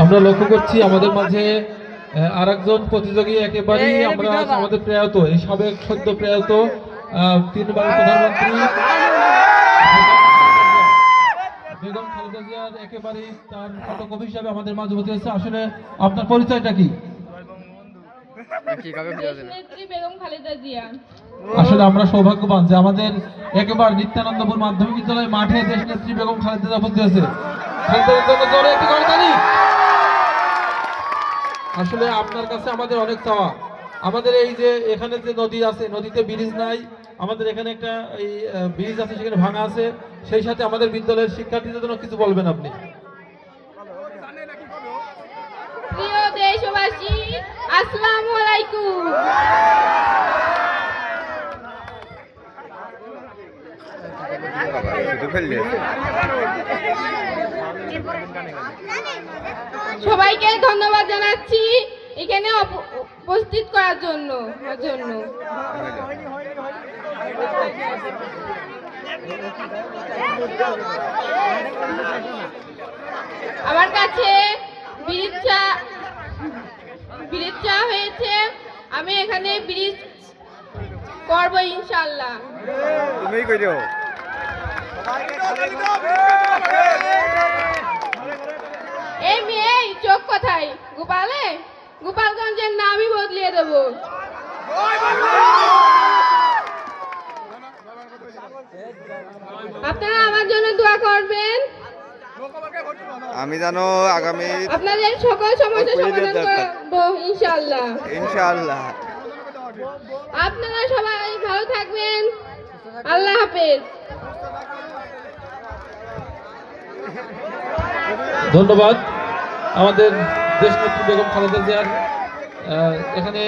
আমরা লক্ষ্য করছি আমাদের মাঝে আরেকজন প্রতিযোগী একেবারেই আমরা আমাদের প্রয়াত এই সাবেক সদ্য প্রয়াত 3 বারের প্রধানমন্ত্রী বেগম খালেদা জিয়ার একেবারেই তার ফটোকপি হিসাবে আমাদের মাঝে উপস্থিত হয়েছে। আসলে আপনার পরিচয়টা কি? বেগম খালেদা জিয়া। আসলে আমরা সৌভাগ্যবান যে আমাদের একেবারে নিত্যানন্দপুর মাধ্যমিক বিদ্যালয় মাঠে দেশনেত্রী বেগম খালেদা জিয়া উপস্থিত হয়েছে। আসলে আপনার কাছে আমাদের অনেক চাওয়া। আমাদের এই যে এখানে যে নদী আছে, নদীতে ব্রিজ নাই, আমাদের এখানে একটা এই ব্রিজ আছে সেখানে ভাঙা আছে, সেই সাথে আমাদের বিদ্যালয়ের শিক্ষার্থীদের জন্য কিছু বলবেন আপনি? প্রিয় দেশবাসী, আসসালামু আলাইকুম। সবাইকে ধন্যবাদ জানাচ্ছি এখানে উপস্থিত করার জন্য। আমার কাছে ব্রিজ চা হয়েছে, আমি এখানে ব্রিজ করব ইনশাআল্লাহ। তুমি কইরো এই মেয়ে চোখ কোথায়? গোপালগঞ্জের নামই বদলিয়ে দেব। আপনারা আমার জন্য দোয়া করবেন। আমি জানো আগামী আপনাদের সকল সমস্যার সমাধান করব ইনশাআল্লাহ। ইনশাআল্লাহ। আপনারা সবাই ভালো থাকবেন। আল্লাহ হাফেজ। ধন্যবাদ আমাদের দেশনেত্রী বেগম খালেদা জিয়ার এখানে